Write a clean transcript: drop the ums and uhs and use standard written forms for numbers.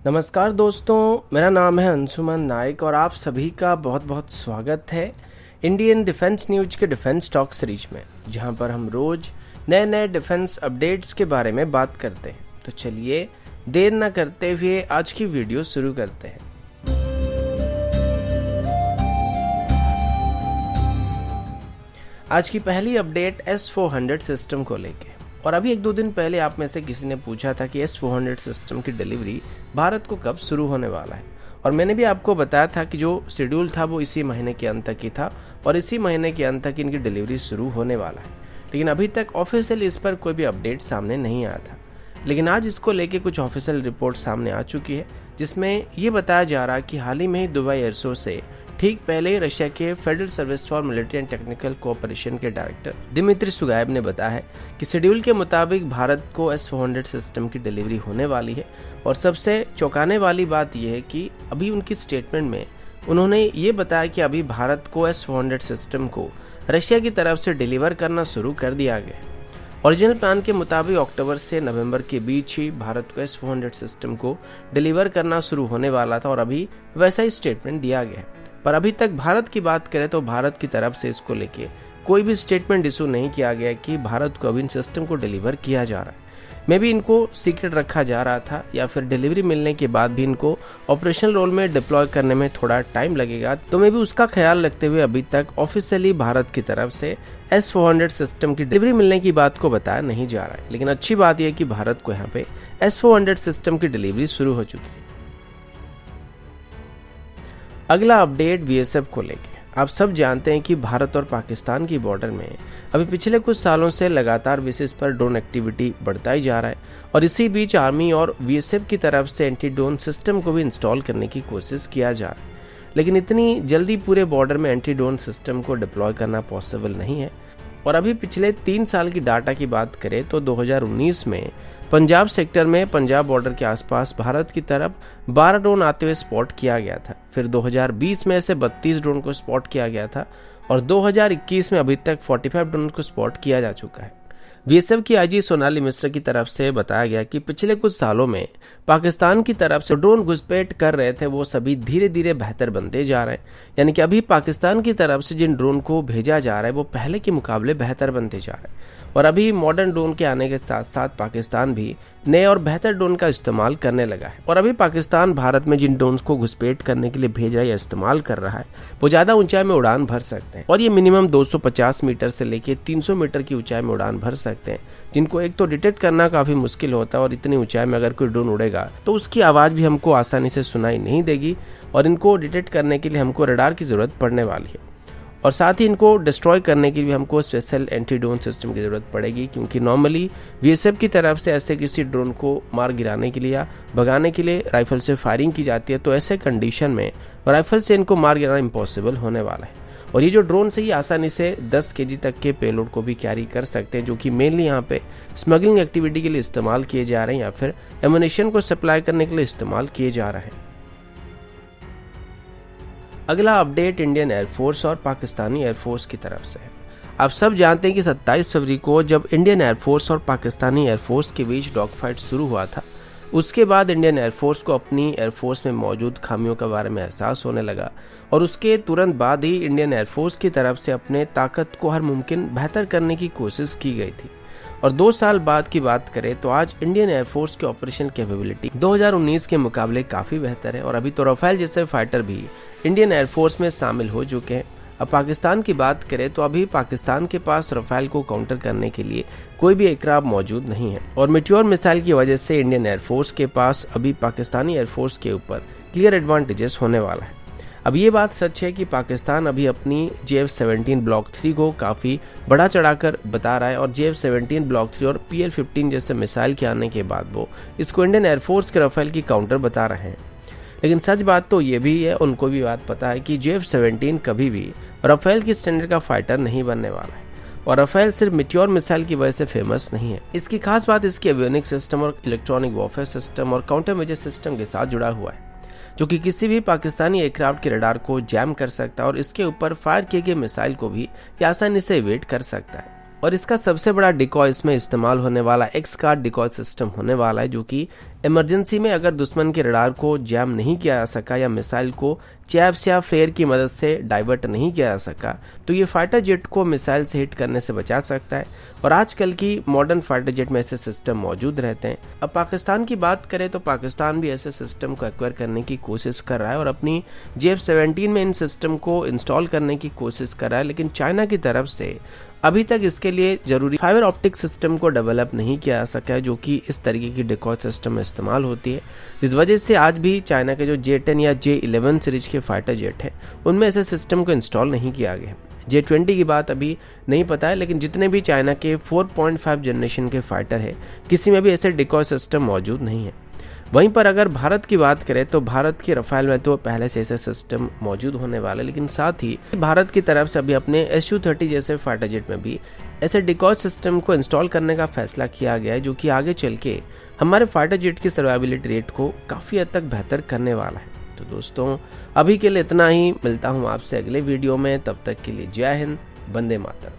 नमस्कार दोस्तों, मेरा नाम है अंशुमन नायक और आप सभी का बहुत बहुत स्वागत है इंडियन डिफेंस न्यूज के डिफेंस टॉक सीरीज में, जहां पर हम रोज नए नए डिफेंस अपडेट्स के बारे में बात करते हैं। तो चलिए देर न करते हुए आज की वीडियो शुरू करते हैं। आज की पहली अपडेट S-400 सिस्टम को लेके, और अभी एक दो दिन पहले आप में से किसी ने पूछा था कि S-400 सिस्टम की डिलीवरी भारत को कब शुरू होने वाला है, और मैंने भी आपको बताया था कि जो शेड्यूल था वो इसी महीने के अंत तक ही था और इसी महीने के अंत तक इनकी डिलीवरी शुरू होने वाला है। लेकिन अभी तक ऑफिशियल इस पर कोई भी अपडेट सामने नहीं आया था। लेकिन आज इसको लेके कुछ ऑफिशियल रिपोर्ट सामने आ चुकी है, जिसमें ये बताया जा रहा है कि हाल ही में ही दुबई एयर शो से ठीक पहले ही रशिया के federal service for military and technical cooperation के डायरेक्टर दिमित्री सुगाएव ने बताया है कि शेड्यूल के मुताबिक भारत को S-400 सिस्टम की डिलीवरी होने वाली है। और सबसे चौंकाने वाली बात यह है कि अभी उनकी स्टेटमेंट में उन्होंने ये बताया कि अभी भारत को S-400 सिस्टम को रशिया की तरफ से डिलीवर करना शुरू कर दिया गया है। ओरिजिनल प्लान के मुताबिक अक्टूबर से नवंबर के बीच ही भारत को S-400 सिस्टम को डिलीवर करना शुरू होने वाला था और अभी वैसा ही स्टेटमेंट दिया गया है। पर अभी तक भारत की बात करें तो भारत की तरफ से इसको लेके कोई भी स्टेटमेंट इशू नहीं किया गया कि भारत को अभी इन सिस्टम को डिलीवर किया जा रहा है। मे भी इनको सीक्रेट रखा जा रहा था या फिर डिलीवरी मिलने के बाद भी इनको ऑपरेशनल रोल में डिप्लॉय करने में थोड़ा टाइम लगेगा, तो मे भी उसका ख्याल रखते हुए अभी तक ऑफिशियली भारत की तरफ से S-400 सिस्टम की डिलीवरी मिलने की बात को बताया नहीं जा रहा है। लेकिन अच्छी बात यह कि भारत को यहाँ पे S-400 सिस्टम की डिलीवरी शुरू हो चुकी है। अगला अपडेट BSF को लेके, आप सब जानते हैं कि भारत और पाकिस्तान की बॉर्डर में अभी पिछले कुछ सालों से लगातार बेसिस पर ड्रोन एक्टिविटी बढ़ता ही जा रहा है और इसी बीच आर्मी और BSF की तरफ से एंटी ड्रोन सिस्टम को भी इंस्टॉल करने की कोशिश किया जा रहा है। लेकिन इतनी जल्दी पूरे बॉर्डर में एंटी ड्रोन सिस्टम को डिप्लॉय करना पॉसिबल नहीं है। और अभी पिछले 3 साल की डाटा की बात करें तो 2019 में पंजाब सेक्टर में पंजाब बॉर्डर के आसपास भारत की तरफ 12 ड्रोन आते हुए स्पॉट किया गया था। फिर 2020 में से 32 ड्रोन को स्पॉट किया गया था और 2021 में अभी तक 45 ड्रोन को स्पॉट किया जा चुका है। BSF की IG सोनाली मिश्र की तरफ से बताया गया कि पिछले कुछ सालों में पाकिस्तान की तरफ से ड्रोन घुसपैठ कर रहे थे वो सभी धीरे धीरे बेहतर बनते जा रहे हैं। यानी कि अभी पाकिस्तान की तरफ से जिन ड्रोन को भेजा जा रहा है वो पहले के मुकाबले बेहतर बनते जा रहे हैं। और अभी मॉडर्न ड्रोन के आने के साथ साथ पाकिस्तान भी नए और बेहतर ड्रोन का इस्तेमाल करने लगा है। और अभी पाकिस्तान भारत में जिन ड्रोन को घुसपैठ करने के लिए भेज रहा है या इस्तेमाल कर रहा है वो ज्यादा ऊंचाई में उड़ान भर सकते हैं और ये मिनिमम 250 मीटर से लेके 300 मीटर की ऊंचाई में उड़ान भर सकते हैं, जिनको एक तो डिटेक्ट करना काफी मुश्किल होता है और इतनी ऊंचाई में अगर कोई ड्रोन उड़ेगा तो उसकी आवाज भी हमको आसानी से सुनाई नहीं देगी और इनको डिटेक्ट करने के लिए हमको रडार की जरूरत पड़ने वाली है। और साथ ही इनको डिस्ट्रॉय करने के लिए हमको स्पेशल एंटी ड्रोन सिस्टम की ज़रूरत पड़ेगी, क्योंकि नॉर्मली BSF की तरफ से ऐसे किसी ड्रोन को मार गिराने के लिए या भगाने के लिए राइफल से फायरिंग की जाती है, तो ऐसे कंडीशन में राइफल से इनको मार गिराना इम्पॉसिबल होने वाला है। और ये जो ड्रोन से ही आसानी से 10 kg तक के पेलोड को भी कैरी कर सकते हैं, जो कि मेनली यहाँ पे स्मगलिंग एक्टिविटी के लिए इस्तेमाल किए जा रहे हैं या फिर एमुनेशन को सप्लाई करने के लिए इस्तेमाल किए जा रहे हैं। अगला अपडेट इंडियन एयरफोर्स और पाकिस्तानी एयरफोर्स की तरफ से है। आप सब जानते हैं कि 27 फरवरी को जब इंडियन एयरफोर्स और पाकिस्तानी एयरफोर्स के बीच डॉग फाइट शुरू हुआ था, उसके बाद इंडियन एयरफोर्स को अपनी एयरफोर्स में मौजूद खामियों के बारे में एहसास होने लगा और उसके तुरंत बाद ही इंडियन एयरफोर्स की तरफ से अपने ताकत को हर मुमकिन बेहतर करने की कोशिश की गई थी। और 2 साल बाद की बात करें तो आज इंडियन एयरफोर्स की ऑपरेशनल कैपेबिलिटी 2019 के मुकाबले काफी बेहतर है और अभी तो राफेल जैसे फाइटर भी इंडियन एयरफोर्स में शामिल हो चुके हैं। अब पाकिस्तान की बात करें तो अभी पाकिस्तान के पास राफेल को काउंटर करने के लिए कोई भी एयरक्राफ्ट मौजूद नहीं है और मेट्योर मिसाइल की वजह से इंडियन एयरफोर्स के पास अभी पाकिस्तानी एयरफोर्स के ऊपर क्लियर एडवांटेजेस होने वाला है। अब ये बात सच है कि पाकिस्तान अभी अपनी JF-17 ब्लॉक 3 को काफ़ी बढ़ा चढ़ाकर बता रहा है और JF-17 ब्लॉक 3 और PL-15 जैसे मिसाइल के आने के बाद वो इसको इंडियन एयरफोर्स के राफेल की काउंटर बता रहे हैं। लेकिन सच बात तो ये भी है, उनको भी बात पता है कि JF-17 कभी भी राफेल की स्टैंडर्ड का फाइटर नहीं बनने वाला है और राफेल सिर्फ मेट्योर मिसाइल की वजह से फेमस नहीं है। इसकी खास बात इसकी एवियोनिक सिस्टम और इलेक्ट्रॉनिक वॉरफेयर सिस्टम और काउंटर मेजर सिस्टम के साथ जुड़ा हुआ है, जो कि किसी भी पाकिस्तानी एयरक्राफ्ट के रडार को जैम कर सकता है और इसके ऊपर फायर किए गए मिसाइल को भी आसानी से इवेट कर सकता है। और इसका सबसे बड़ा डिकॉय इसमें इस्तेमाल होने वाला एक्स कार्ड डिकॉय सिस्टम होने वाला है, जो कि इमरजेंसी में अगर दुश्मन के रडार को जैम नहीं किया जा सका या मिसाइल को चैप्स या फ्लेयर की मदद से डाइवर्ट नहीं किया जा सका तो ये फाइटर जेट को मिसाइल से हिट करने से बचा सकता है। और आजकल की मॉडर्न फाइटर जेट में ऐसे सिस्टम मौजूद रहते हैं। अब पाकिस्तान की बात करें तो पाकिस्तान भी ऐसे सिस्टम को एक्वायर करने की कोशिश कर रहा है और अपनी JF-17 में इन सिस्टम को इंस्टॉल करने की कोशिश कर रहा है, लेकिन चाइना की तरफ से अभी तक इसके लिए जरूरी फाइबर ऑप्टिक सिस्टम को डेवलप नहीं किया जा सका है, जो कि इस तरीके की डिकॉय सिस्टम में इस्तेमाल होती है। जिस वजह से आज भी चाइना के जो J-10 या J-11 सीरीज के फाइटर जेट हैं उनमें ऐसे सिस्टम को इंस्टॉल नहीं किया गया। J-20 की बात अभी नहीं पता है, लेकिन जितने भी चाइना के 4.5 जनरेशन के फाइटर है किसी में भी ऐसे डिकॉय सिस्टम मौजूद नहीं है। वहीं पर अगर भारत की बात करें तो भारत की रफाल में तो पहले से ऐसे सिस्टम मौजूद होने वाले, लेकिन साथ ही भारत की तरफ से अभी अपने Su-30 जैसे फाइटर जेट में भी ऐसे डिकॉय सिस्टम को इंस्टॉल करने का फैसला किया गया है, जो कि आगे चल के हमारे फाइटर जेट की सर्वाइवबिलिटी रेट को काफ़ी हद तक बेहतर करने वाला है। तो दोस्तों अभी के लिए इतना ही, मिलता हूँ आपसे अगले वीडियो में, तब तक के लिए जय हिंद, वंदे मातरम।